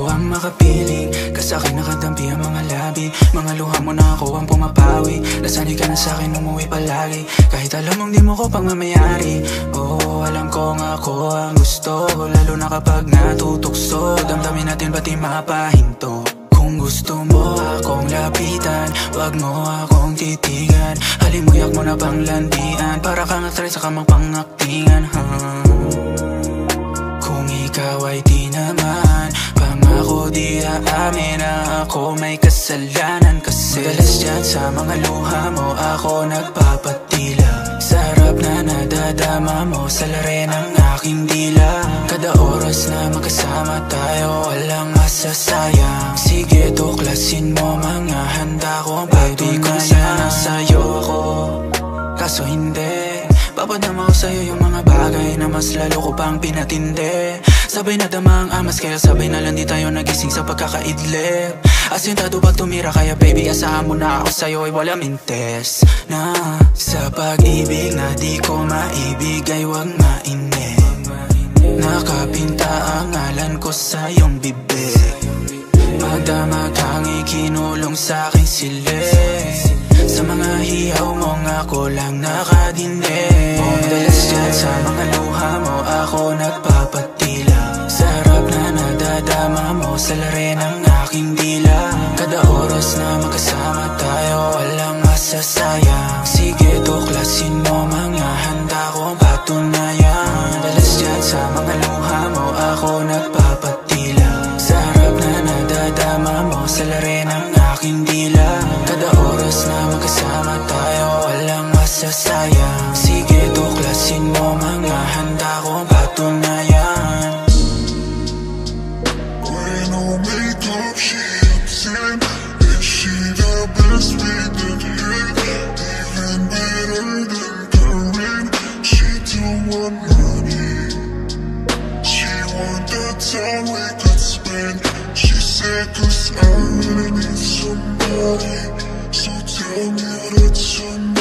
ako ang makapiling, kasa'kin nakadampi ang mga labi. Mga luha mo na ako ang pumapawi. Nasanay ka na sa'kin umuwi palagi, kahit alam mong di mo ko pangmamayari. Oo, alam kong ako ang gusto, lalo na kapag natutukso. Damdamin natin pati mapahinto. Kung gusto mo akong lapitan, wag mo akong titigan. Halimuyak mo na pang landian, para kang actress sa kamang pangaktingan, Kung ikaw ay di naman, pangako di aamin na ako may kasalanan. Kasi madalas dyan sa mga luha mo ako nagpapatila. Sarap na nadadama mo sa lare ng aking dila. Kada oras na magkasama tayo, walang masasayang. Sige tuklasin mo mga handa ko, baby, kung sana sa'yo ako. Kaso hindi, papadama ko sa'yo yung mga bagay na mas lalo ko pang pinatindi. Sabay na dama ang amas, kaya sabay na lang di tayo nagising sa pagkakaidlip. Asintado pag tumira, kaya baby asahan mo na ako sa'yo ay wala mintes. Na sa pag-ibig na di ko maibigay, wag mainit. Nakapinta ang ngalan ko sa iyong bibig. Magdamag kang ikinulong sa'king silid. Sa mga hiyaw mo ako lang nakadinig. Madalas dyan sa mga luha mo ako nagpapatila. Sarap na nadadama mo sa lare ng aking dila. Kada oras na magkasama tayo, walang masasayang. Sige tuklasin mo mga handa kong patunayan. Madalas dyan sa mga luha mo ako nagpapatila. Sarap na nadadama mo sa lare ng aking dila. Kada oras na magkasama tayo, walang masasayang. Sige tuklasin mo mga handa kong patunayan. When no makeup she upset, is she the best fit that hit? Even better than Karen, she don't want money. She want the time we could spend. She said cause I really need somebody. So tell me that somebody.